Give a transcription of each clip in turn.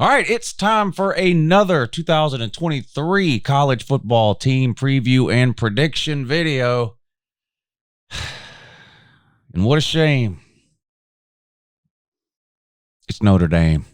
All right, it's time for another 2023 college football team preview and prediction video. And what a shame. It's Notre Dame.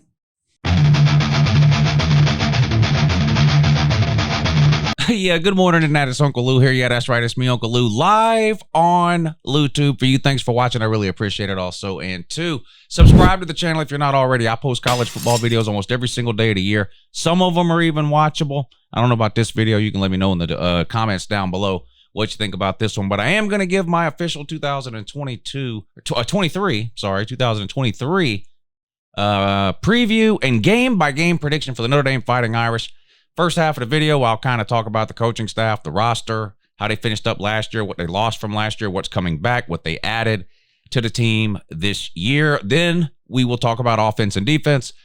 Yeah, good morning, Internet. It's Uncle Lou here. Yeah, that's right. It's me, Uncle Lou, live on LouTube for you. Thanks for watching. I really appreciate it also. And two, subscribe to the channel if you're not already. I post college football videos almost every single day of the year. Some of them are even watchable. I don't know about this video. You can let me know in the comments down below what you think about this one. But I am going to give my official 2023 preview and game-by-game prediction for the Notre Dame Fighting Irish. First half of the video, I'll kind of talk about the coaching staff, the roster, how they finished up last year, what they lost from last year, what's coming back, what they added to the team this year. Then we will talk about offense and defense. At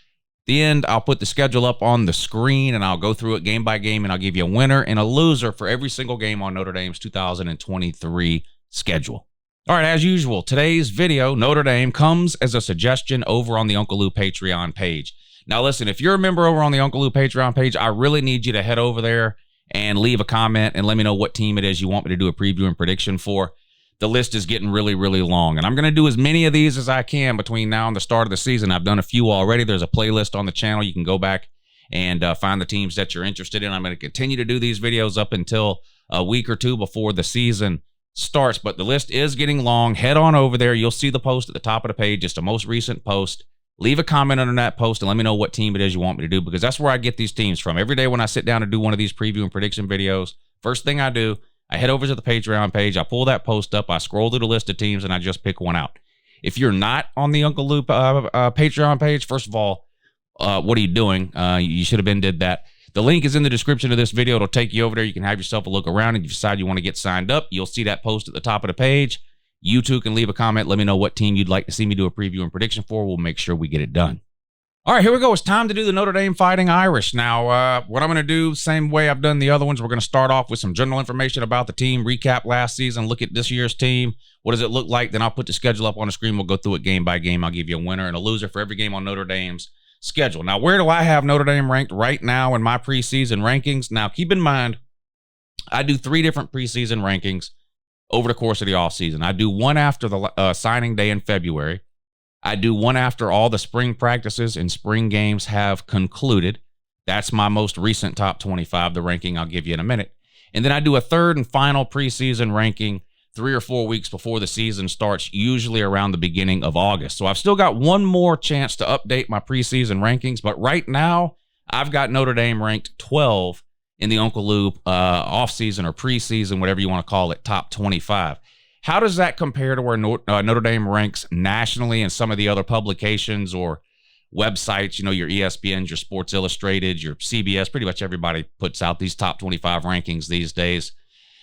the end, I'll put the schedule up on the screen, and I'll go through it game by game, and I'll give you a winner and a loser for every single game on Notre Dame's 2023 schedule. All right, as usual, today's video, Notre Dame, comes as a suggestion over on the Uncle Lou Patreon page. Now, listen, if you're a member over on the Uncle Lou Patreon page, I really need you to head over there and leave a comment and let me know what team it is you want me to do a preview and prediction for. The list is getting really, really long, and I'm going to do as many of these as I can between now and the start of the season. I've done a few already. There's a playlist on the channel. You can go back and find the teams that you're interested in. I'm going to continue to do these videos up until a week or two before the season starts, but the list is getting long. Head on over there. You'll see the post at the top of the page, just a most recent post. Leave a comment under that post and let me know what team it is you want me to do, because that's where I get these teams from. Every day when I sit down to do one of these preview and prediction videos, first thing I do, I head over to the Patreon page, I pull that post up, I scroll through the list of teams, and I just pick one out. If you're not on the Uncle Lou Patreon page, first of all, what are you doing? You should have did that. The link is in the description of this video. It'll take you over there. You can have yourself a look around, and if you decide you want to get signed up, you'll see that post at the top of the page. You too can leave a comment. Let me know what team you'd like to see me do a preview and prediction for. We'll make sure we get it done. All right, here we go. It's time to do the Notre Dame Fighting Irish. Now, what I'm going to do, same way I've done the other ones, we're going to start off with some general information about the team, recap last season, look at this year's team. What does it look like? Then I'll put the schedule up on the screen. We'll go through it game by game. I'll give you a winner and a loser for every game on Notre Dame's schedule. Now, where do I have Notre Dame ranked right now in my preseason rankings? Now, keep in mind, I do 3 different preseason rankings over the course of the offseason. I do one after the signing day in February. I do one after all the spring practices and spring games have concluded. That's my most recent top 25, the ranking I'll give you in a minute. And then I do a third and final preseason ranking 3 or 4 weeks before the season starts, usually around the beginning of August. So I've still got one more chance to update my preseason rankings, but right now I've got Notre Dame ranked 12 in the Uncle Lou offseason or preseason, whatever you want to call it, top 25. How does that compare to where Notre Dame ranks nationally and some of the other publications or websites, you know, your ESPNs, your Sports Illustrated, your CBS, pretty much everybody puts out these top 25 rankings these days.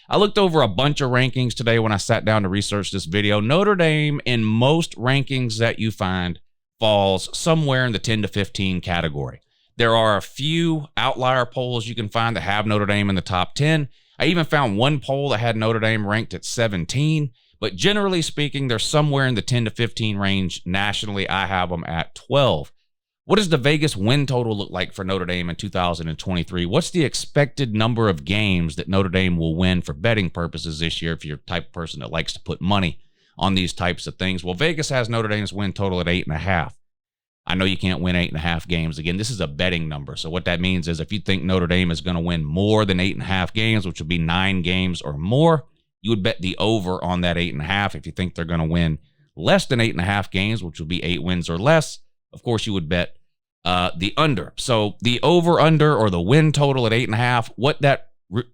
I looked over a bunch of rankings today when I sat down to research this video. Notre Dame, in most rankings that you find, falls somewhere in the 10 to 15 category. There are a few outlier polls you can find that have Notre Dame in the top 10. I even found one poll that had Notre Dame ranked at 17. But generally speaking, they're somewhere in the 10 to 15 range. Nationally, I have them at 12. What does the Vegas win total look like for Notre Dame in 2023? What's the expected number of games that Notre Dame will win for betting purposes this year if you're the type of person that likes to put money on these types of things? Well, Vegas has Notre Dame's win total at 8.5. I know you can't win 8.5 games. Again, this is a betting number. So what that means is if you think Notre Dame is going to win more than 8.5 games, which would be 9 games or more, you would bet the over on that 8.5. If you think they're going to win less than 8.5 games, which would be 8 wins or less, of course you would bet the under. So the over, under, or the win total at 8.5, what that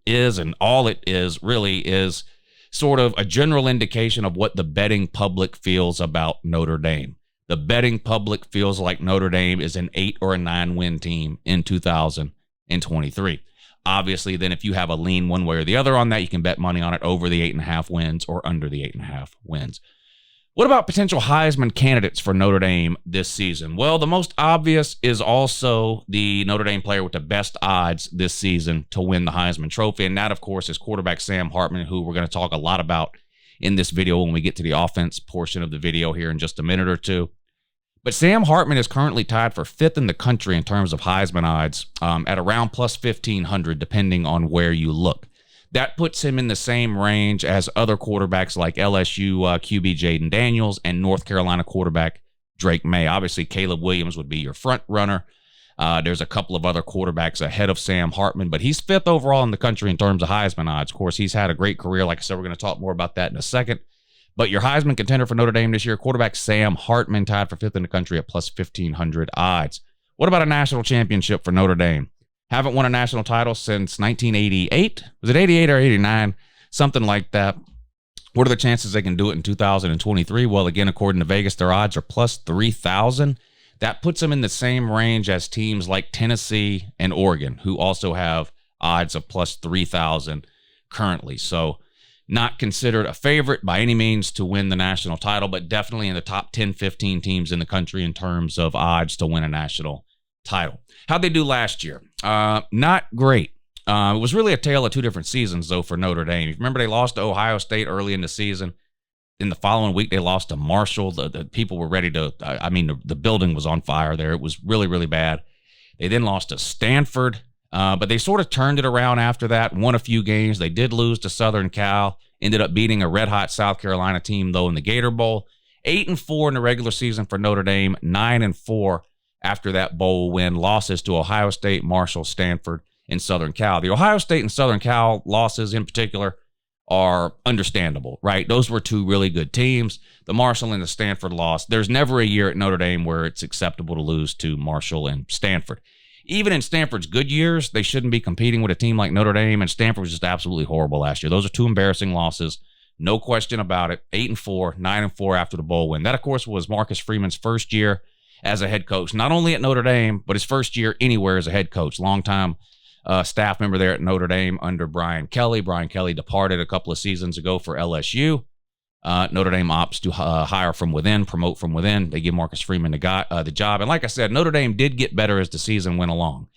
is and all it is really is sort of a general indication of what the betting public feels about Notre Dame. The betting public feels like Notre Dame is an 8 or a 9 win team in 2023. Obviously, then if you have a lean one way or the other on that, you can bet money on it over the 8.5 wins or under the 8.5 wins. What about potential Heisman candidates for Notre Dame this season? Well, the most obvious is also the Notre Dame player with the best odds this season to win the Heisman Trophy, and that, of course, is quarterback Sam Hartman, who we're going to talk a lot about in this video when we get to the offense portion of the video here in just a minute or two. But Sam Hartman is currently tied for 5th in the country in terms of Heisman odds at around plus 1,500, depending on where you look. That puts him in the same range as other quarterbacks like LSU QB Jaden Daniels and North Carolina quarterback Drake May. Obviously, Caleb Williams would be your front runner. There's a couple of other quarterbacks ahead of Sam Hartman, but he's 5th overall in the country in terms of Heisman odds. Of course, he's had a great career. Like I said, we're going to talk more about that in a second. But your Heisman contender for Notre Dame this year, quarterback Sam Hartman, tied for 5th in the country at plus 1,500 odds. What about a national championship for Notre Dame? Haven't won a national title since 1988. Was it 88 or 89? Something like that. What are the chances they can do it in 2023? Well, again, according to Vegas, their odds are plus 3,000. That puts them in the same range as teams like Tennessee and Oregon, who also have odds of plus 3,000 currently. So not considered a favorite by any means to win the national title, but definitely in the top 10, 15 teams in the country in terms of odds to win a national title. How'd they do last year? Not great. It was really a tale of two different seasons, though, for Notre Dame. If you remember, they lost to Ohio State early in the season. In the following week, they lost to Marshall. The people were ready to, the building was on fire there. It was really, really bad. They then lost to Stanford, but they sort of turned it around after that, won a few games. They did lose to Southern Cal, ended up beating a red-hot South Carolina team, though, in the Gator Bowl. 8-4 in the regular season for Notre Dame, 9-4 after that bowl win. Losses to Ohio State, Marshall, Stanford, and Southern Cal. The Ohio State and Southern Cal losses in particular are understandable, right? Those were two really good teams. The Marshall and the Stanford loss. There's never a year at Notre Dame where it's acceptable to lose to Marshall and Stanford. Even in Stanford's good years, they shouldn't be competing with a team like Notre Dame, and Stanford was just absolutely horrible last year. Those are two embarrassing losses. No question about it. 8-4, 9-4 after the bowl win. That, of course, was Marcus Freeman's first year as a head coach, not only at Notre Dame, but his first year anywhere as a head coach. Longtime staff member there at Notre Dame under Brian Kelly. Brian Kelly departed a couple of seasons ago for LSU. Notre Dame opts to hire from within, promote from within. They give Marcus Freeman the job. And like I said, Notre Dame did get better as the season went along.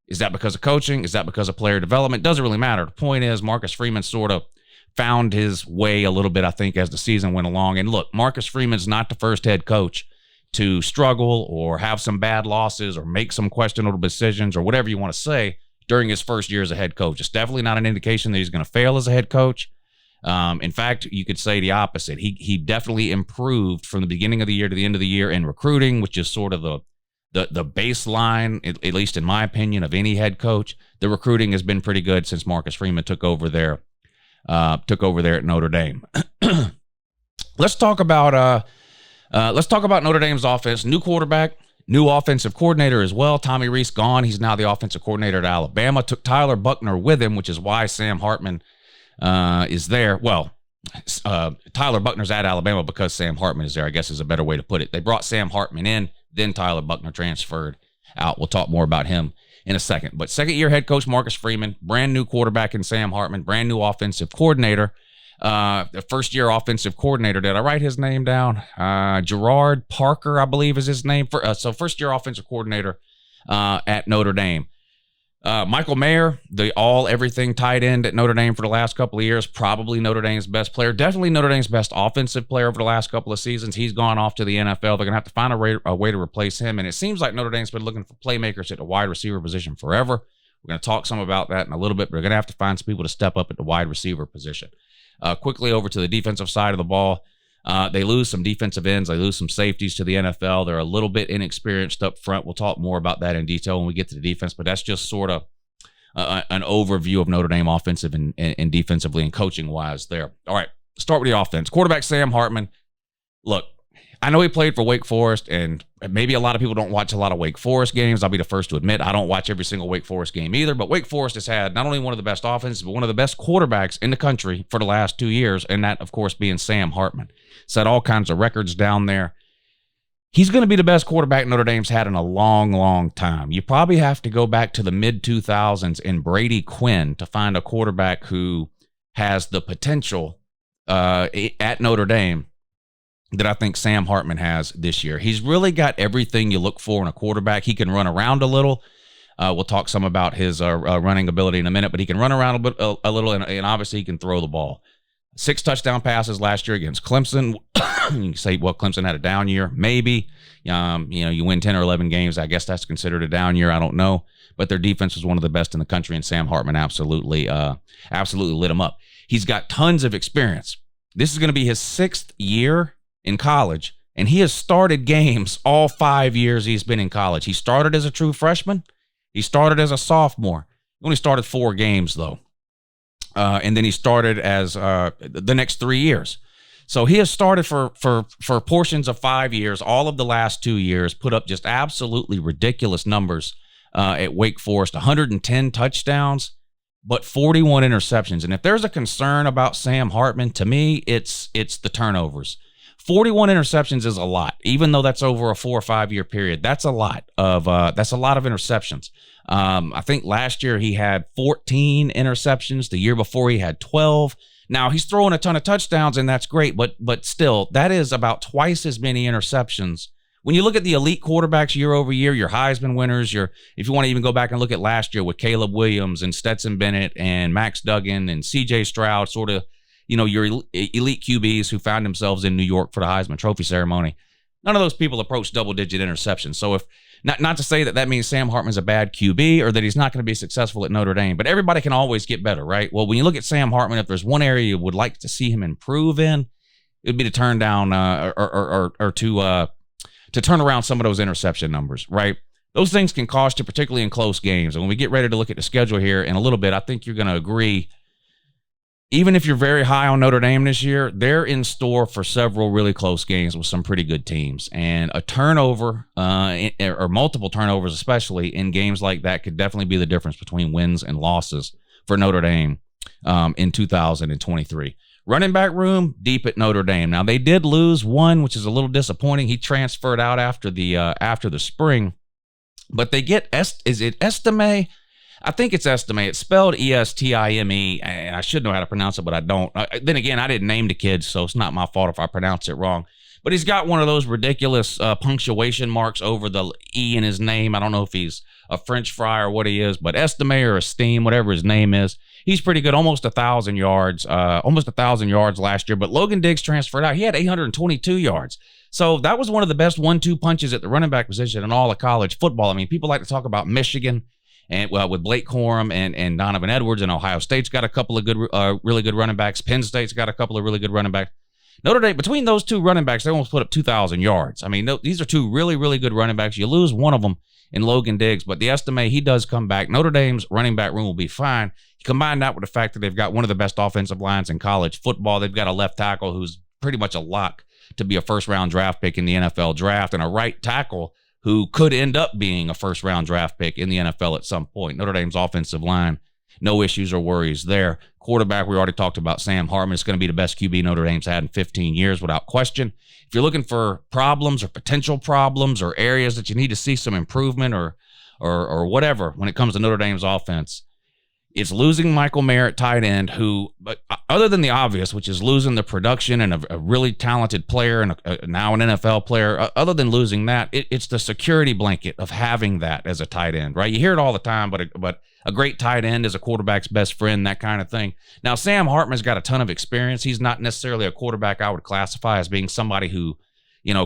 Is that because of coaching? Is that because of player development? Doesn't really matter. The point is Marcus Freeman sort of found his way a little bit, I think, as the season went along. And look, Marcus Freeman's not the first head coach to struggle or have some bad losses or make some questionable decisions or whatever you want to say during his first year as a head coach. It's definitely not an indication that he's going to fail as a head coach. In fact, you could say the opposite. He definitely improved from the beginning of the year to the end of the year in recruiting, which is sort of the baseline, at least in my opinion, of any head coach. The recruiting has been pretty good since Marcus Freeman took over there at Notre Dame. Let's talk about Notre Dame's offense. New quarterback, new offensive coordinator as well. Tommy Rees gone. He's now the offensive coordinator at Alabama. Took Tyler Buchner with him, which is why Sam Hartman is there. Well, Tyler Buchner's at Alabama because Sam Hartman is there, I guess is a better way to put it. They brought Sam Hartman in, then Tyler Buchner transferred out. We'll talk more about him in a second. But second-year head coach Marcus Freeman, brand new quarterback in Sam Hartman, brand new offensive coordinator. The first-year offensive coordinator, did I write his name down? Gerard Parker, I believe is his name. So first-year offensive coordinator at Notre Dame. Michael Mayer, the all-everything tight end at Notre Dame for the last couple of years, probably Notre Dame's best player, definitely Notre Dame's best offensive player over the last couple of seasons. He's gone off to the NFL. They're going to have to find a way to replace him, and it seems like Notre Dame's been looking for playmakers at the wide receiver position forever. We're going to talk some about that in a little bit, but we're going to have to find some people to step up at the wide receiver position. Quickly over to the defensive side of the ball. They lose some defensive ends. They lose some safeties to the NFL. They're a little bit inexperienced up front. We'll talk more about that in detail when we get to the defense, but that's just sort of an overview of Notre Dame offensive and defensively and coaching-wise there. All right, start with the offense. Quarterback Sam Hartman. Look, I know he played for Wake Forest, and maybe a lot of people don't watch a lot of Wake Forest games. I'll be the first to admit I don't watch every single Wake Forest game either, but Wake Forest has had not only one of the best offenses, but one of the best quarterbacks in the country for the last 2 years, and that, of course, being Sam Hartman. Set all kinds of records down there. He's going to be the best quarterback Notre Dame's had in a long, long time. You probably have to go back to the mid-2000s and Brady Quinn to find a quarterback who has the potential at Notre Dame that I think Sam Hartman has this year. He's really got everything you look for in a quarterback. He can run around a little. We'll talk some about his running ability in a minute, but he can run around a little, and obviously he can throw the ball. 6 touchdown passes last year against Clemson. You can say, well, Clemson had a down year. Maybe. You win 10 or 11 games. I guess that's considered a down year. I don't know. But their defense was one of the best in the country, and Sam Hartman absolutely lit them up. He's got tons of experience. This is going to be his 6th year in college, and he has started games all 5 years he's been in college. He started as a true freshman. He started as a sophomore. He only started 4 games, though. And then he started as the next 3 years. So he has started for portions of 5 years, all of the last 2 years, put up just absolutely ridiculous numbers at Wake Forest, 110 touchdowns, but 41 interceptions. And if there's a concern about Sam Hartman, to me, it's the turnovers. 41 interceptions is a lot, even though that's over a 4 or 5 year period. That's a lot of interceptions. I think last year he had 14 interceptions. The year before he had 12. Now he's throwing a ton of touchdowns, and that's great, but still, that is about twice as many interceptions. When you look at the elite quarterbacks year over year, your Heisman winners, if you want to even go back and look at last year with Caleb Williams and Stetson Bennett and Max Duggan and C.J. Stroud, sort of, your elite QBs who found themselves in New York for the Heisman Trophy ceremony, none of those people approached double-digit interceptions. So if not to say that means Sam Hartman's a bad QB or that he's not going to be successful at Notre Dame, but everybody can always get better, right? Well, when you look at Sam Hartman, if there's one area you would like to see him improve in, it would be to turn down or to turn around some of those interception numbers, right? Those things can cost you, particularly in close games. And when we get ready to look at the schedule here in a little bit, I think you're going to agree. Even if you're very high on Notre Dame this year, they're in store for several really close games with some pretty good teams. And a turnover, or multiple turnovers especially, in games like that could definitely be the difference between wins and losses for Notre Dame in 2023. Running back room, deep at Notre Dame. Now, they did lose one, which is a little disappointing. He transferred out after the spring. But they get, is it Estime? I think it's Estime. It's spelled E-S-T-I-M-E, and I should know how to pronounce it, but I don't. Then again, I didn't name the kid, so it's not my fault if I pronounce it wrong. But he's got one of those ridiculous punctuation marks over the E in his name. I don't know if he's a French fry or what he is, but Estime or Esteem, whatever his name is, he's pretty good. Almost 1,000 yards, last year. But Logan Diggs transferred out. He had 822 yards. So that was one of the best 1-2 punches at the running back position in all of college football. I mean, people like to talk about Michigan and with Blake Corum and Donovan Edwards, and Ohio State's got a couple of good, really good running backs. Penn State's got a couple of really good running backs. Notre Dame, between those two running backs, they almost put up 2,000 yards. I mean, these are two really, really good running backs. You lose one of them in Logan Diggs, but the estimate, he does come back. Notre Dame's running back room will be fine. You combine that with the fact that they've got one of the best offensive lines in college football. They've got a left tackle who's pretty much a lock to be a first-round draft pick in the NFL draft, and a right tackle who could end up being a first-round draft pick in the NFL at some point. Notre Dame's offensive line, no issues or worries there. Quarterback, we already talked about Sam Hartman. It's going to be the best QB Notre Dame's had in 15 years without question. If you're looking for problems or potential problems or areas that you need to see some improvement or whatever when it comes to Notre Dame's offense, it's losing Michael Mayer at tight end, who, other than the obvious, which is losing the production and a really talented player and now an NFL player, other than losing that, it's the security blanket of having that as a tight end, right? You hear it all the time, but a great tight end is a quarterback's best friend, that kind of thing. Now, Sam Hartman's got a ton of experience. He's not necessarily a quarterback I would classify as being somebody who,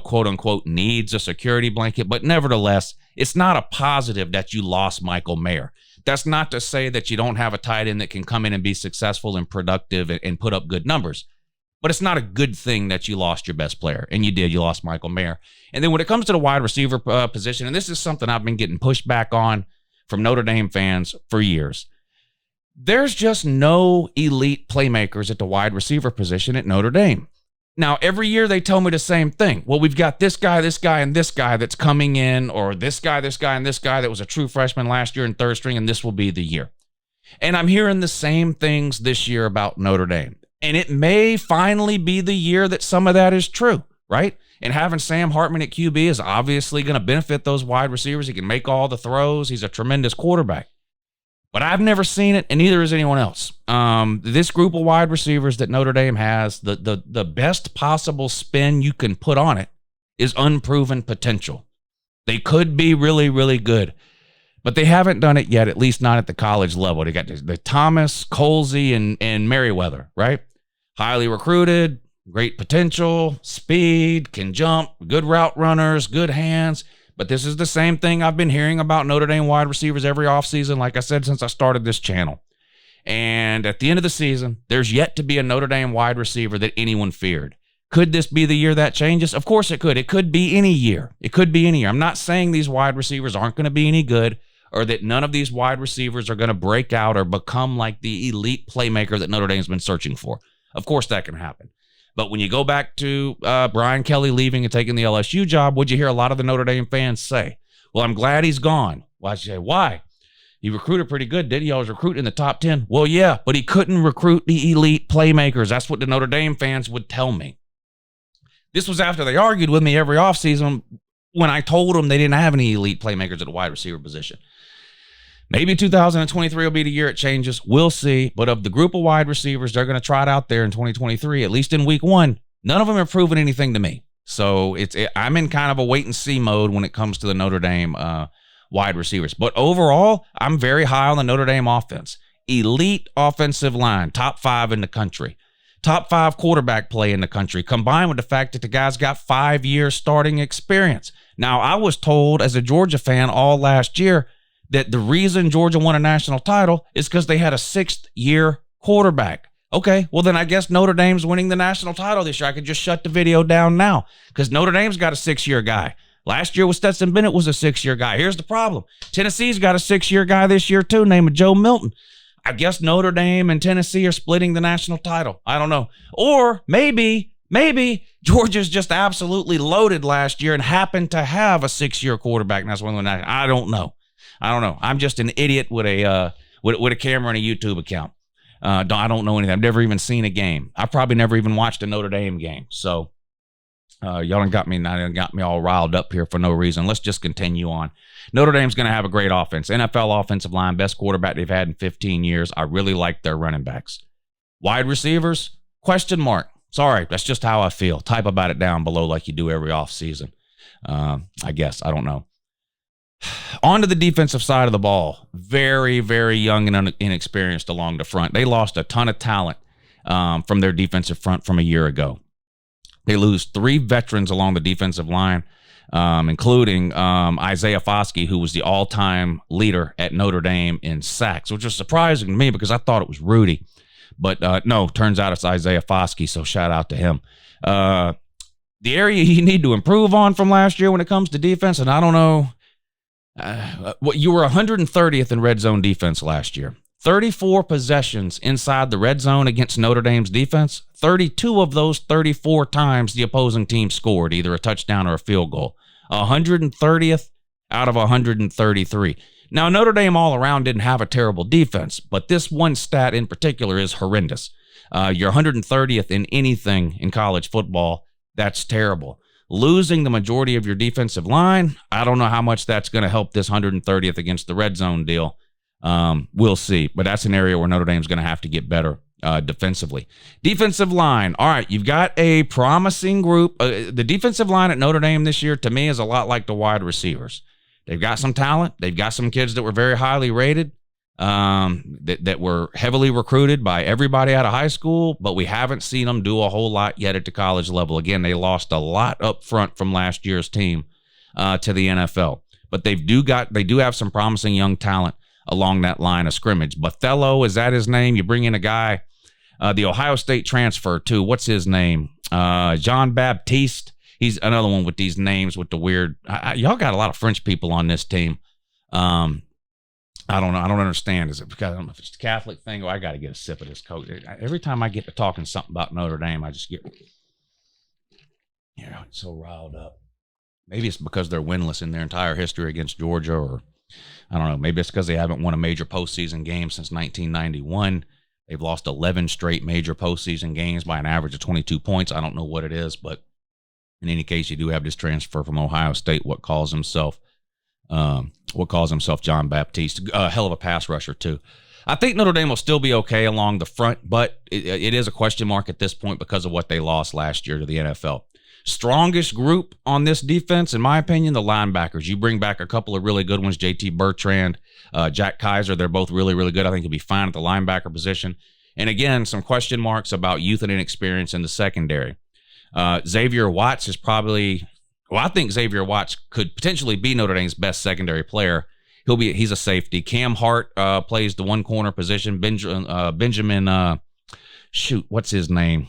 quote unquote, needs a security blanket, but nevertheless, it's not a positive that you lost Michael Mayer. That's not to say that you don't have a tight end that can come in and be successful and productive and put up good numbers. But it's not a good thing that you lost your best player. And you did. You lost Michael Mayer. And then when it comes to the wide receiver position, and this is something I've been getting pushed back on from Notre Dame fans for years, there's just no elite playmakers at the wide receiver position at Notre Dame. Now, every year they tell me the same thing. Well, we've got this guy, and this guy that's coming in, or this guy, and this guy that was a true freshman last year in third string, and this will be the year. And I'm hearing the same things this year about Notre Dame. And it may finally be the year that some of that is true, right? And having Sam Hartman at QB is obviously going to benefit those wide receivers. He can make all the throws. He's a tremendous quarterback. But I've never seen it, and neither has anyone else. This group of wide receivers that Notre Dame has, the best possible spin you can put on it is unproven potential. They could be really, really good, but they haven't done it yet, at least not at the college level. They got the Thomas, Colsey, and Merriweather, right? Highly recruited, great potential, speed, can jump, good route runners, good hands. But this is the same thing I've been hearing about Notre Dame wide receivers every offseason, like I said, since I started this channel. And at the end of the season, there's yet to be a Notre Dame wide receiver that anyone feared. Could this be the year that changes? Of course it could. It could be any year. It could be any year. I'm not saying these wide receivers aren't going to be any good or that none of these wide receivers are going to break out or become like the elite playmaker that Notre Dame's been searching for. Of course that can happen. But when you go back to Brian Kelly leaving and taking the LSU job, what'd you hear a lot of the Notre Dame fans say? Well, I'm glad he's gone. Why'd you say, why? He recruited pretty good, did he? I was recruiting in the top 10. Well, yeah, but he couldn't recruit the elite playmakers. That's what the Notre Dame fans would tell me. This was after they argued with me every offseason when I told them they didn't have any elite playmakers at the wide receiver position. Maybe 2023 will be the year it changes. We'll see. But of the group of wide receivers they're going to try it out there in 2023, at least in week one, none of them have proven anything to me. So I'm in kind of a wait-and-see mode when it comes to the Notre Dame wide receivers. But overall, I'm very high on the Notre Dame offense. Elite offensive line, top 5 in the country. Top 5 quarterback play in the country, combined with the fact that the guy's got 5 years starting experience. Now, I was told as a Georgia fan all last year that the reason Georgia won a national title is because they had a 6th-year quarterback. Okay, well then I guess Notre Dame's winning the national title this year. I could just shut the video down now because Notre Dame's got a 6-year guy. Last year with Stetson Bennett was a 6-year guy. Here's the problem. Tennessee's got a 6-year guy this year too named Joe Milton. I guess Notre Dame and Tennessee are splitting the national title. I don't know. Or maybe Georgia's just absolutely loaded last year and happened to have a 6-year quarterback. And that's one of the I don't know. I'm just an idiot with a camera and a YouTube account. I don't know anything. I've never even seen a game. I probably never even watched a Notre Dame game. So y'all done got me all riled up here for no reason. Let's just continue on. Notre Dame's going to have a great offense. NFL offensive line, best quarterback they've had in 15 years. I really like their running backs. Wide receivers, question mark. Sorry, that's just how I feel. Type about it down below like you do every offseason. I guess. I don't know. On to the defensive side of the ball. Very, very young and inexperienced along the front. They lost a ton of talent from their defensive front from a year ago. They lose 3 veterans along the defensive line, including Isaiah Foskey, who was the all-time leader at Notre Dame in sacks, which was surprising to me because I thought it was Rudy. But no, turns out it's Isaiah Foskey, so shout out to him. The area you need to improve on from last year when it comes to defense, and I don't know, you were 130th in red zone defense last year. 34 possessions inside the red zone against Notre Dame's defense. 32 of those 34 times the opposing team scored either a touchdown or a field goal. 130th out of 133. Now, Notre Dame all around didn't have a terrible defense, but this one stat in particular is horrendous. You're 130th in anything in college football. That's terrible. Losing the majority of your defensive line, I don't know how much that's going to help this 130th against the red zone deal. We'll see, but that's an area where Notre Dame's going to have to get better defensively. Defensive line. All right, you've got a promising group. The defensive line at Notre Dame this year, to me, is a lot like the wide receivers. They've got some talent. They've got some kids that were very highly rated, that were heavily recruited by everybody out of high school, but we haven't seen them do a whole lot yet at the college level. Again, they lost a lot up front from last year's team to the NFL, but they do have some promising young talent along that line of scrimmage. Bothello, is that his name? You bring in a guy, the Ohio State transfer too. What's his name? Jean Baptiste. He's another one with these names with the weird. Y'all got a lot of French people on this team. I don't know. I don't understand. Is it because I don't know if it's the Catholic thing or I got to get a sip of this Coke? Every time I get to talking something about Notre Dame, I just get, so riled up. Maybe it's because they're winless in their entire history against Georgia, or I don't know. Maybe it's because they haven't won a major postseason game since 1991. They've lost 11 straight major postseason games by an average of 22 points. I don't know what it is, but in any case, you do have this transfer from Ohio State, what calls himself John Baptiste. A hell of a pass rusher, too. I think Notre Dame will still be okay along the front, but it is a question mark at this point because of what they lost last year to the NFL. Strongest group on this defense, in my opinion, the linebackers. You bring back a couple of really good ones, JT Bertrand, Jack Kaiser. They're both really, really good. I think he'll be fine at the linebacker position. And again, some question marks about youth and inexperience in the secondary. Xavier Watts is probably, well, I think Xavier Watts could potentially be Notre Dame's best secondary player. He's a safety. Cam Hart plays the one corner position. Benjamin, what's his name?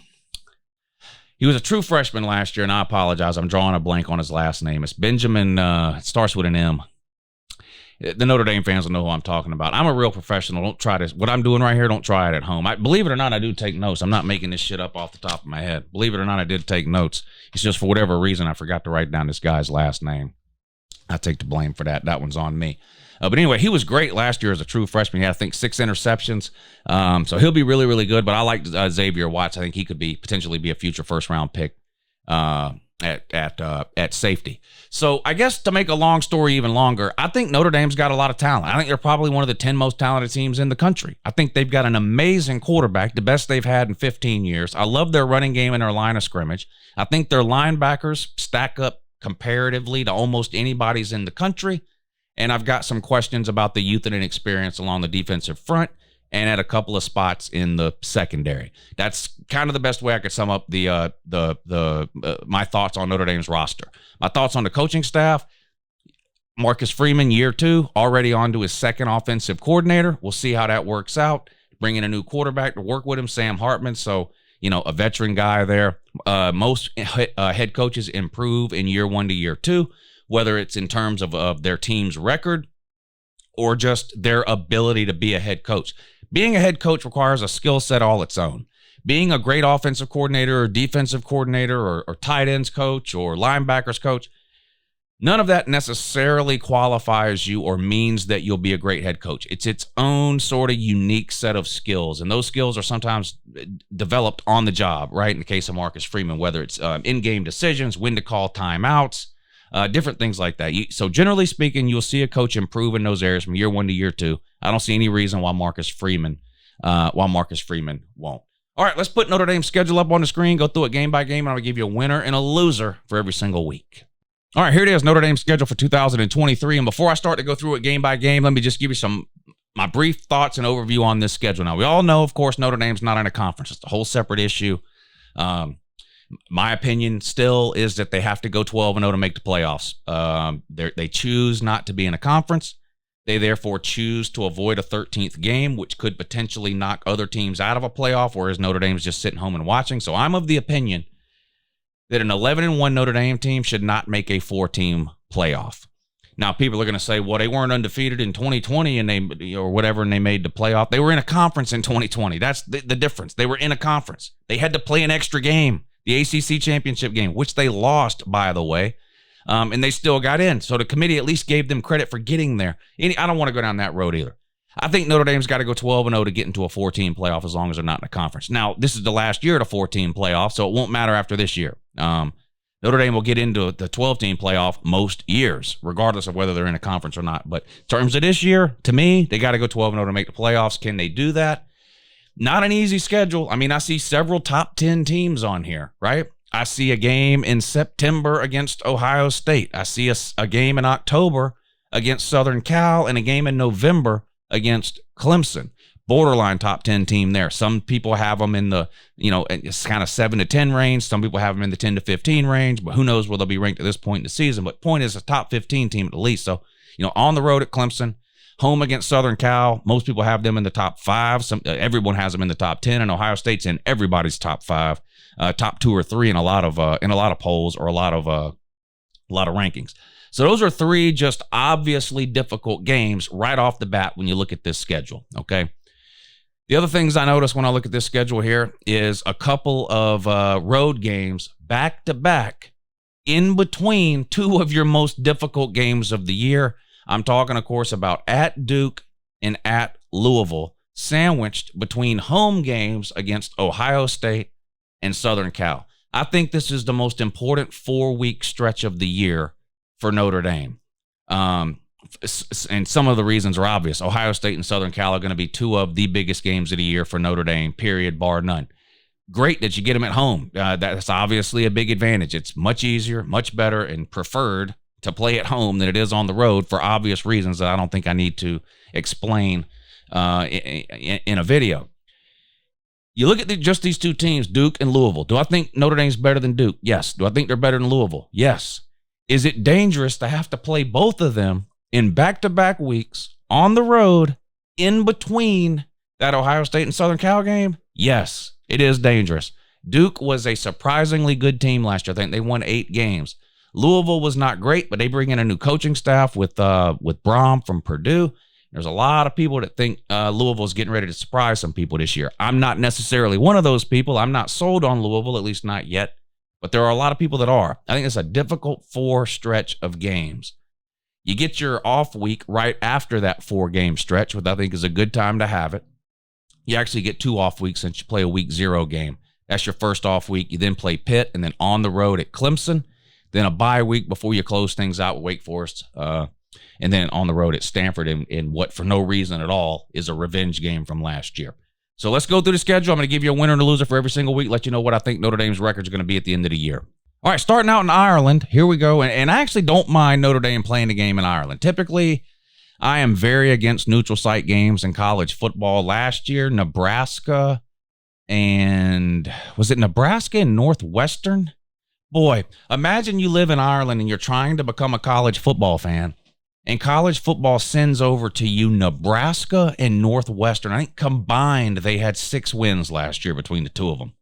He was a true freshman last year, and I apologize. I'm drawing a blank on his last name. It's Benjamin, it starts with an M. The Notre Dame fans will know who I'm talking about. I'm a real professional. Don't try this. What I'm doing right here, don't try it at home. Believe it or not, I do take notes. I'm not making this shit up off the top of my head. Believe it or not, I did take notes. It's just for whatever reason, I forgot to write down this guy's last name. I take the blame for that. That one's on me. But anyway, he was great last year as a true freshman. He had, I think, 6 interceptions. So he'll be really, really good. But I like Xavier Watts. I think he could potentially be a future first-round pick at safety. So I guess to make a long story even longer, I think Notre Dame's got a lot of talent. I think they're probably one of the 10 most talented teams in the country. I think they've got an amazing quarterback, the best they've had in 15 years. I love their running game and their line of scrimmage. I think their linebackers stack up comparatively to almost anybody's in the country. And I've got some questions about the youth and inexperience along the defensive front and at a couple of spots in the secondary. That's kind of the best way I could sum up my thoughts on Notre Dame's roster. My thoughts on the coaching staff: Marcus Freeman, year 2, already on to his second offensive coordinator. We'll see how that works out. Bringing a new quarterback to work with him, Sam Hartman. So, a veteran guy there. Most head coaches improve in year 1 to year 2, whether it's in terms of their team's record or just their ability to be a head coach. Being a head coach requires a skill set all its own. Being a great offensive coordinator or defensive coordinator or tight ends coach or linebackers coach, none of that necessarily qualifies you or means that you'll be a great head coach. It's its own sort of unique set of skills, and those skills are sometimes developed on the job, right? In the case of Marcus Freeman, whether it's in-game decisions, when to call timeouts, different things like that. So generally speaking, you'll see a coach improve in those areas from year 1 to year 2. I don't see any reason why Marcus Freeman won't. All right, let's put Notre Dame's schedule up on the screen, go through it game by game, and I'll give you a winner and a loser for every single week. All right, here it is, Notre Dame's schedule for 2023. And before I start to go through it game by game, let me just give you my brief thoughts and overview on this schedule. Now, we all know, of course, Notre Dame's not in a conference. It's a whole separate issue. My opinion still is that they have to go 12-0 to make the playoffs. They choose not to be in a conference. They therefore choose to avoid a 13th game, which could potentially knock other teams out of a playoff, whereas Notre Dame's just sitting home and watching. So I'm of the opinion that an 11-1 Notre Dame team should not make a 4-team playoff. Now, people are going to say, well, they weren't undefeated in 2020 and they made the playoff. They were in a conference in 2020. That's the difference. They were in a conference. They had to play an extra game, the ACC championship game, which they lost, by the way, and they still got in. So the committee at least gave them credit for getting there. I don't want to go down that road either. I think Notre Dame's got to go 12-0 to get into a 4-team playoff as long as they're not in a conference. Now, this is the last year of the 4-team playoff, so it won't matter after this year. Notre Dame will get into the 12-team playoff most years, regardless of whether they're in a conference or not. But in terms of this year, to me, they got to go 12-0 to make the playoffs. Can they do that? Not an easy schedule. I mean, I see several top 10 teams on here, right? I see a game in September against Ohio State. I see a game in October against Southern Cal and a game in November against Clemson. Borderline top 10 team there. Some people have them in the, it's kind of 7 to 10 range. Some people have them in the 10 to 15 range, but who knows where they'll be ranked at this point in the season. But point is a top 15 team at least. So, on the road at Clemson, home against Southern Cal, most people have them in the top 5. Everyone has them in the top 10, and Ohio State's in everybody's top 5, top 2 or 3 in a lot of polls or a lot of rankings. So those are 3 just obviously difficult games right off the bat when you look at this schedule, okay? The other things I notice when I look at this schedule here is a couple of road games back-to-back in between 2 of your most difficult games of the year. I'm talking, of course, about at Duke and at Louisville, sandwiched between home games against Ohio State and Southern Cal. I think this is the most important 4-week stretch of the year for Notre Dame. And some of the reasons are obvious. Ohio State and Southern Cal are going to be 2 of the biggest games of the year for Notre Dame, period, bar none. Great that you get them at home. That's obviously a big advantage. It's much easier, much better, and preferred to play at home than it is on the road for obvious reasons that I don't think I need to explain in a video. You look at just these two teams, Duke and Louisville. Do I think Notre Dame's better than Duke? Yes. Do I think they're better than Louisville? Yes. Is it dangerous to have to play both of them in back-to-back weeks on the road in between that Ohio State and Southern Cal game? Yes, it is dangerous. Duke was a surprisingly good team last year. I think they won 8 games. Louisville was not great, but they bring in a new coaching staff with Braum from Purdue. There's a lot of people that think Louisville's getting ready to surprise some people this year. I'm not necessarily one of those people. I'm not sold on Louisville, at least not yet. But there are a lot of people that are. I think it's a difficult 4 stretch of games. You get your off week right after that 4-game stretch, which I think is a good time to have it. You actually get 2 off weeks since you play a week 0 game. That's your first off week. You then play Pitt and then on the road at Clemson. Then a bye week before you close things out with Wake Forest. And then on the road at Stanford in what, for no reason at all, is a revenge game from last year. So let's go through the schedule. I'm going to give you a winner and a loser for every single week, let you know what I think Notre Dame's record is going to be at the end of the year. All right, starting out in Ireland, here we go. And I actually don't mind Notre Dame playing a game in Ireland. Typically, I am very against neutral site games in college football. Last year, Nebraska and Northwestern? Boy, imagine you live in Ireland and you're trying to become a college football fan, and college football sends over to you Nebraska and Northwestern. I think combined they had 6 wins last year between the two of them.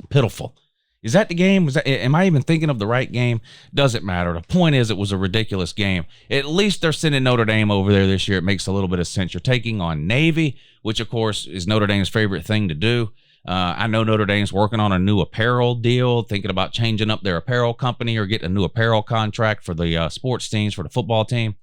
Pitiful. Is that the game? Am I even thinking of the right game? Doesn't matter. The point is, it was a ridiculous game. At least they're sending Notre Dame over there this year. It makes a little bit of sense. You're taking on Navy, which, of course, is Notre Dame's favorite thing to do. I know Notre Dame's working on a new apparel deal, thinking about changing up their apparel company or getting a new apparel contract for the sports teams, for the football team.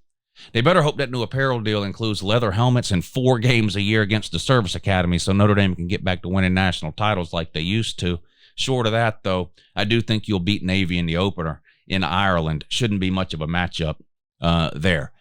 They better hope that new apparel deal includes leather helmets and 4 games a year against the service academy so Notre Dame can get back to winning national titles like they used to. Short of that, though, I do think you'll beat Navy in the opener in Ireland. Shouldn't be much of a matchup there.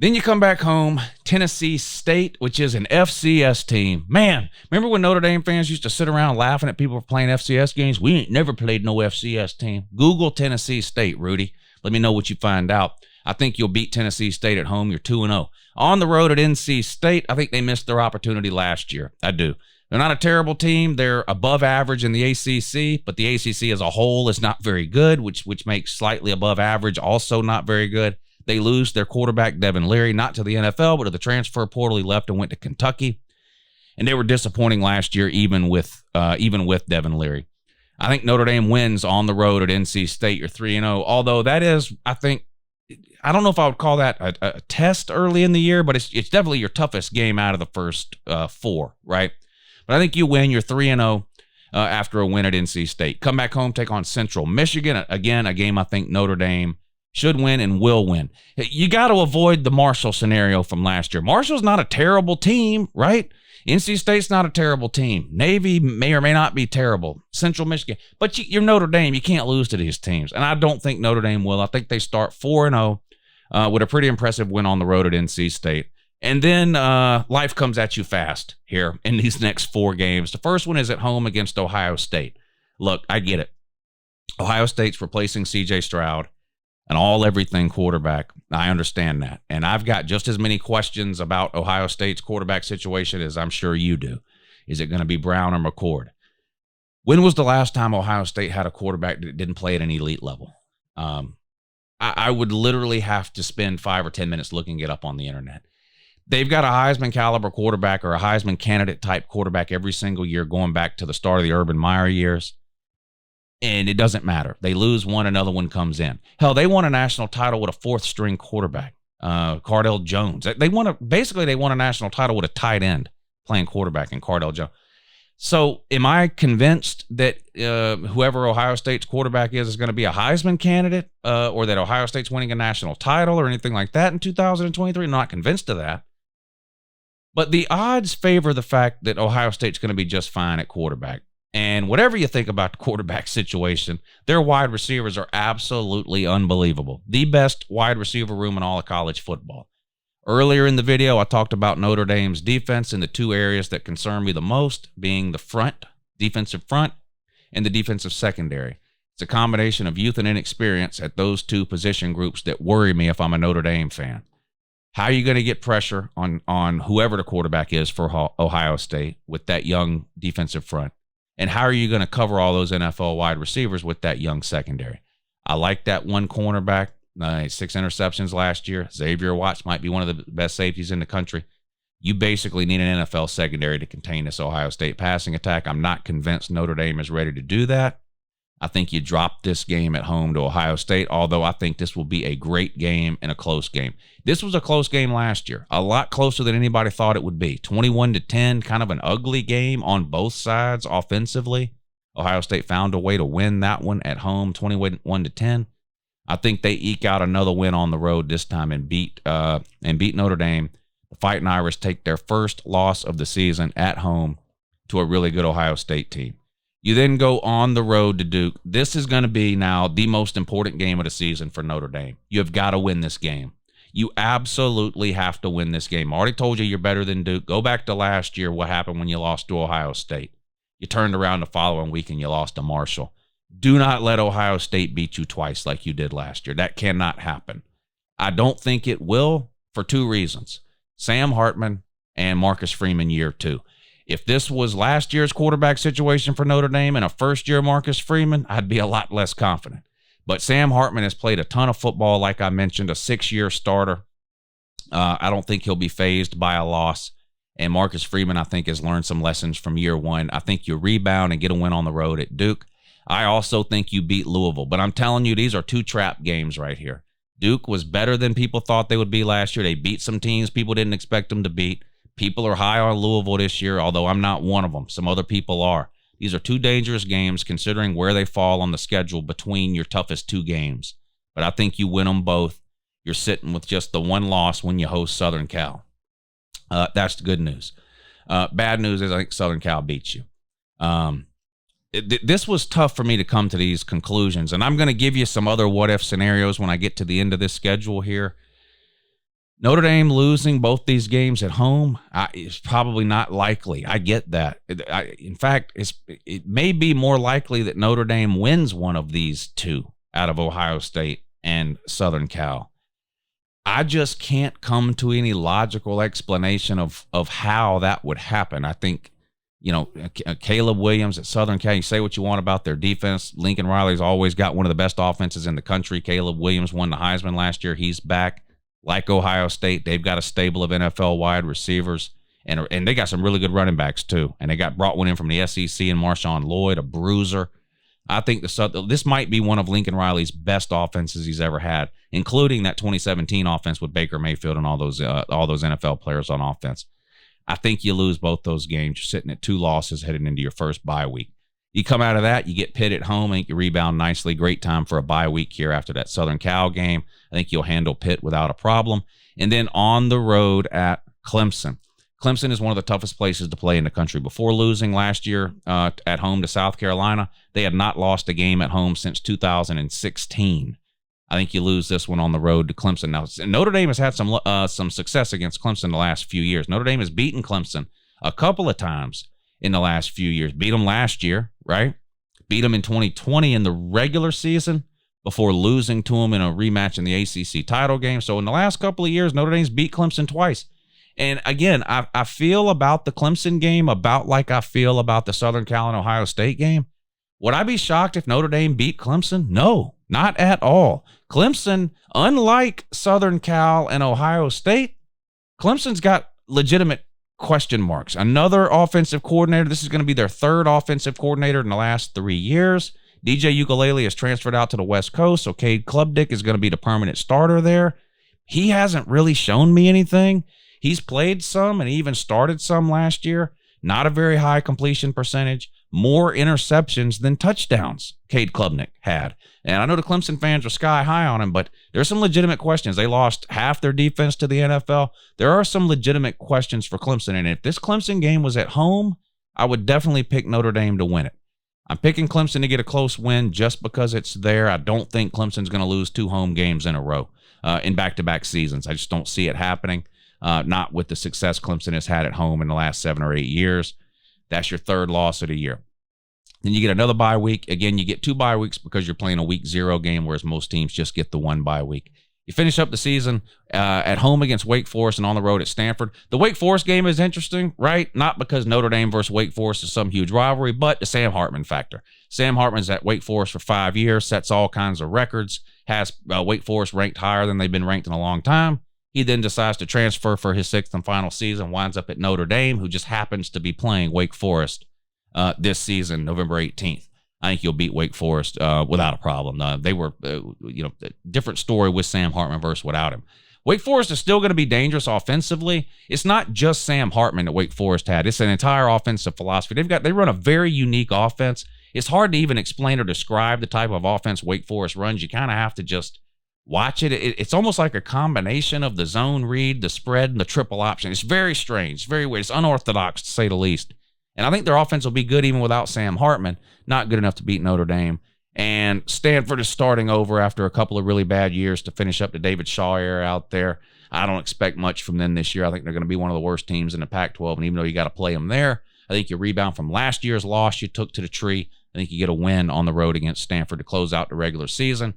Then you come back home, Tennessee State, which is an FCS team. Man, remember when Notre Dame fans used to sit around laughing at people for playing FCS games? We ain't never played no FCS team. Google Tennessee State, Rudy. Let me know what you find out. I think you'll beat Tennessee State at home. You're 2-0. On the road at NC State, I think they missed their opportunity last year. I do. They're not a terrible team. They're above average in the ACC, but the ACC as a whole is not very good, which makes slightly above average also not very good. They lose their quarterback, Devin Leary, not to the NFL, but to the transfer portal. He left and went to Kentucky. And they were disappointing last year, even with Devin Leary. I think Notre Dame wins on the road at NC State. You're 3-0. Although that is, I don't know if I would call that a test early in the year, but it's definitely your toughest game out of the first 4, right? But I think you win. You're 3-0 after a win at NC State. Come back home, take on Central Michigan. Again, a game I think Notre Dame should win and will win. You got to avoid the Marshall scenario from last year. Marshall's not a terrible team, right? NC State's not a terrible team. Navy may or may not be terrible. Central Michigan. But you're Notre Dame. You can't lose to these teams. And I don't think Notre Dame will. I think they start 4-0 with a pretty impressive win on the road at NC State. And then life comes at you fast here in these next 4 games. The first one is at home against Ohio State. Look, I get it. Ohio State's replacing C.J. Stroud, an all-everything quarterback. I understand that. And I've got just as many questions about Ohio State's quarterback situation as I'm sure you do. Is it going to be Brown or McCord? When was the last time Ohio State had a quarterback that didn't play at an elite level? I would literally have to spend 5 or 10 minutes looking it up on the internet. They've got a Heisman caliber quarterback or a Heisman candidate type quarterback every single year going back to the start of the Urban Meyer years. And it doesn't matter. They lose one, another one comes in. Hell, they won a national title with a 4th-string quarterback, Cardell Jones. They won a national title with a tight end playing quarterback in Cardell Jones. So am I convinced that whoever Ohio State's quarterback is going to be a Heisman candidate or that Ohio State's winning a national title or anything like that in 2023? I'm not convinced of that. But the odds favor the fact that Ohio State's going to be just fine at quarterback. And whatever you think about the quarterback situation, their wide receivers are absolutely unbelievable. The best wide receiver room in all of college football. Earlier in the video, I talked about Notre Dame's defense in the 2 areas that concern me the most, being the front, defensive front, and the defensive secondary. It's a combination of youth and inexperience at those 2 position groups that worry me if I'm a Notre Dame fan. How are you going to get pressure on whoever the quarterback is for Ohio State with that young defensive front? And how are you going to cover all those NFL wide receivers with that young secondary? I like that one cornerback. 6 interceptions last year. Xavier Watts might be one of the best safeties in the country. You basically need an NFL secondary to contain this Ohio State passing attack. I'm not convinced Notre Dame is ready to do that. I think you drop this game at home to Ohio State, although I think this will be a great game and a close game. This was a close game last year, a lot closer than anybody thought it would be. 21-10, kind of an ugly game on both sides offensively. Ohio State found a way to win that one at home, 21-10. I think they eke out another win on the road this time and beat Notre Dame. The Fighting Irish take their first loss of the season at home to a really good Ohio State team. You then go on the road to Duke. This is going to be now the most important game of the season for Notre Dame. You have got to win this game. You absolutely have to win this game. I already told you you're better than Duke. Go back to last year, what happened when you lost to Ohio State. You turned around the following week and you lost to Marshall. Do not let Ohio State beat you twice like you did last year. That cannot happen. I don't think it will for 2 reasons. Sam Hartman and Marcus Freeman year 2. If this was last year's quarterback situation for Notre Dame and a first-year Marcus Freeman, I'd be a lot less confident. But Sam Hartman has played a ton of football, like I mentioned, a 6-year starter. I don't think he'll be fazed by a loss. And Marcus Freeman, I think, has learned some lessons from year 1. I think you rebound and get a win on the road at Duke. I also think you beat Louisville. But I'm telling you, these are 2 trap games right here. Duke was better than people thought they would be last year. They beat some teams people didn't expect them to beat. People are high on Louisville this year, although I'm not one of them. Some other people are. These are 2 dangerous games considering where they fall on the schedule between your toughest 2 games. But I think you win them both. You're sitting with just the 1 loss when you host Southern Cal. That's the good news. Bad news is I think Southern Cal beats you. This was tough for me to come to these conclusions, and I'm going to give you some other what-if scenarios when I get to the end of this schedule here. Notre Dame losing both these games at home is probably not likely. I get that. In fact, it may be more likely that Notre Dame wins one of these 2 out of Ohio State and Southern Cal. I just can't come to any logical explanation of how that would happen. I think, Caleb Williams at Southern Cal, you say what you want about their defense. Lincoln Riley's always got one of the best offenses in the country. Caleb Williams won the Heisman last year. He's back. Like Ohio State, they've got a stable of NFL wide receivers, and they got some really good running backs too. And they brought one in from the SEC and Marshawn Lloyd, a bruiser. I think this might be one of Lincoln Riley's best offenses he's ever had, including that 2017 offense with Baker Mayfield and all those NFL players on offense. I think you lose both those games. You're sitting at 2 losses heading into your first bye week. You come out of that, you get Pitt at home. I think you rebound nicely. Great time for a bye week here after that Southern Cal game. I think you'll handle Pitt without a problem. And then on the road at Clemson. Clemson is one of the toughest places to play in the country. Before losing last year at home to South Carolina, they had not lost a game at home since 2016. I think you lose this one on the road to Clemson. Now, Notre Dame has had some success against Clemson the last few years. Notre Dame has beaten Clemson a couple of times in the last few years. Beat them last year, right? Beat them in 2020 in the regular season before losing to them in a rematch in the ACC title game. So in the last couple of years, Notre Dame's beat Clemson twice. And again, I feel about the Clemson game about like I feel about the Southern Cal and Ohio State game. Would I be shocked if Notre Dame beat Clemson? No, not at all. Clemson, unlike Southern Cal and Ohio State, Clemson's got legitimate question marks. Another offensive coordinator. This is going to be their 3rd offensive coordinator in the last 3 years. DJ Ukulele has transferred out to the West Coast, so Cade Klubnik is going to be the permanent starter there. He hasn't really shown me anything. He's played some and even started some last year. Not a very high completion percentage. More interceptions than touchdowns Cade Klubnik had. And I know the Clemson fans are sky high on him, but there's some legitimate questions. They lost half their defense to the NFL. There are some legitimate questions for Clemson. And if this Clemson game was at home, I would definitely pick Notre Dame to win it. I'm picking Clemson to get a close win just because it's there. I don't think Clemson's going to lose 2 home games in a row in back-to-back seasons. I just don't see it happening, not with the success Clemson has had at home in the last 7 or 8 years. That's your 3rd loss of the year. Then you get another bye week. Again, you get 2 bye weeks because you're playing a week 0 game, whereas most teams just get the 1 bye week. You finish up the season at home against Wake Forest and on the road at Stanford. The Wake Forest game is interesting, right? Not because Notre Dame versus Wake Forest is some huge rivalry, but the Sam Hartman factor. Sam Hartman's at Wake Forest for 5 years, sets all kinds of records, has Wake Forest ranked higher than they've been ranked in a long time. He then decides to transfer for his 6th and final season, winds up at Notre Dame, who just happens to be playing Wake Forest this season, November 18th. I think you'll beat Wake Forest without a problem. They were, different story with Sam Hartman versus without him. Wake Forest is still going to be dangerous offensively. It's not just Sam Hartman that Wake Forest had. It's an entire offensive philosophy. They run a very unique offense. It's hard to even explain or describe the type of offense Wake Forest runs. You kind of have to just watch it. It's almost like a combination of the zone read, the spread, and the triple option. It's very strange, very weird. It's unorthodox, to say the least. And I think their offense will be good even without Sam Hartman. Not good enough to beat Notre Dame. And Stanford is starting over after a couple of really bad years to finish up the David Shaw era out there. I don't expect much from them this year. I think they're going to be one of the worst teams in the Pac-12. And even though you got to play them there, I think you rebound from last year's loss you took to the tree. I think you get a win on the road against Stanford to close out the regular season.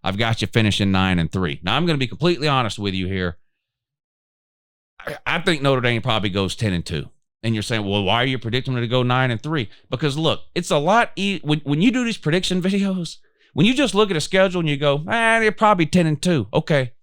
I've got you finishing 9-3. Now, I'm going to be completely honest with you here. I think Notre Dame probably goes 10-2. And you're saying, well, why are you predicting them to go 9-3? Because look, it's a lot when you do these prediction videos, when you just look at a schedule and you go, they're probably 10-2. Okay.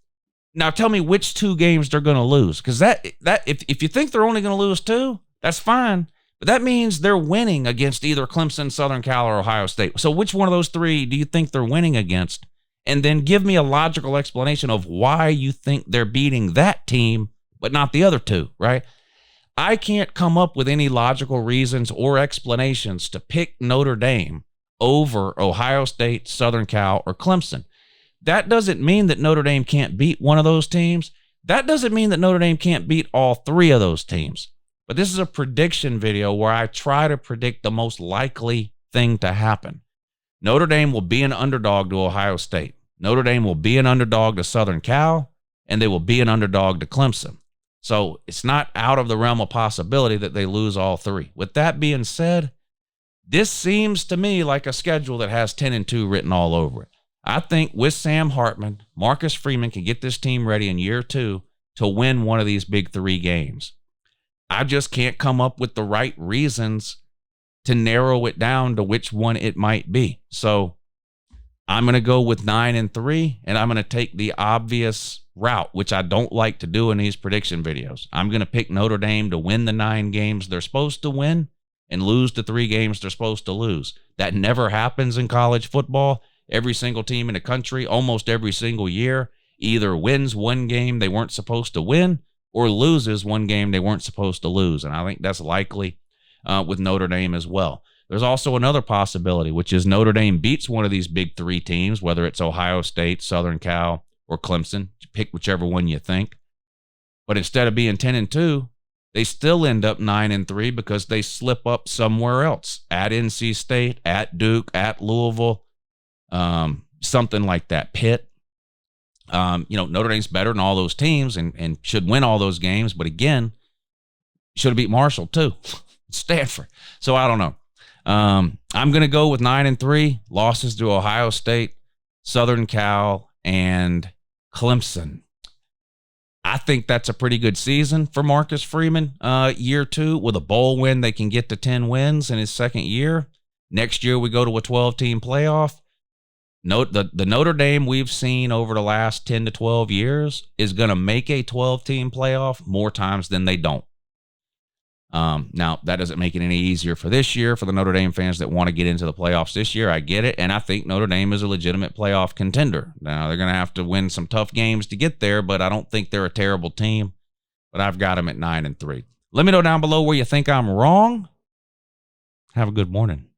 Now tell me which 2 games they're going to lose. Because if you think they're only going to lose 2, that's fine. But that means they're winning against either Clemson, Southern Cal, or Ohio State. So which one of those 3 do you think they're winning against? And then give me a logical explanation of why you think they're beating that team, but not the other 2, right? I can't come up with any logical reasons or explanations to pick Notre Dame over Ohio State, Southern Cal, or Clemson. That doesn't mean that Notre Dame can't beat one of those teams. That doesn't mean that Notre Dame can't beat all 3 of those teams. But this is a prediction video where I try to predict the most likely thing to happen. Notre Dame will be an underdog to Ohio State. Notre Dame will be an underdog to Southern Cal, and they will be an underdog to Clemson. So it's not out of the realm of possibility that they lose all 3. With that being said, this seems to me like a schedule that has 10-2 written all over it. I think with Sam Hartman, Marcus Freeman can get this team ready in year 2 to win one of these big 3 games. I just can't come up with the right reasons to narrow it down to which one it might be. So I'm going to go with 9-3, and I'm going to take the obvious route, which I don't like to do in these prediction videos. I'm going to pick Notre Dame to win the 9 games they're supposed to win and lose the 3 games they're supposed to lose. That never happens in college football. Every single team in the country, almost every single year, either wins one game they weren't supposed to win or loses one game they weren't supposed to lose. And I think that's likely with Notre Dame as well. There's also another possibility, which is Notre Dame beats one of these big 3 teams, whether it's Ohio State, Southern Cal, or Clemson. Pick whichever one you think. But instead of being 10-2, they still end up 9-3 because they slip up somewhere else. At NC State, at Duke, at Louisville, something like that. Pitt. Notre Dame's better than all those teams and should win all those games. But again, should have beat Marshall too. Stanford. So I don't know. I'm going to go with 9-3 losses to Ohio State, Southern Cal, and Clemson. I think that's a pretty good season for Marcus Freeman. Year 2 with a bowl win, they can get to 10 wins in his second year. Next year we go to a 12-team playoff. The Notre Dame we've seen over the last 10 to 12 years is going to make a 12-team playoff more times than they don't. Now, that doesn't make it any easier for this year for the Notre Dame fans that want to get into the playoffs this year. I get it, and I think Notre Dame is a legitimate playoff contender. Now, they're going to have to win some tough games to get there, but I don't think they're a terrible team. But I've got them at 9-3. Let me know down below where you think I'm wrong. Have a good morning.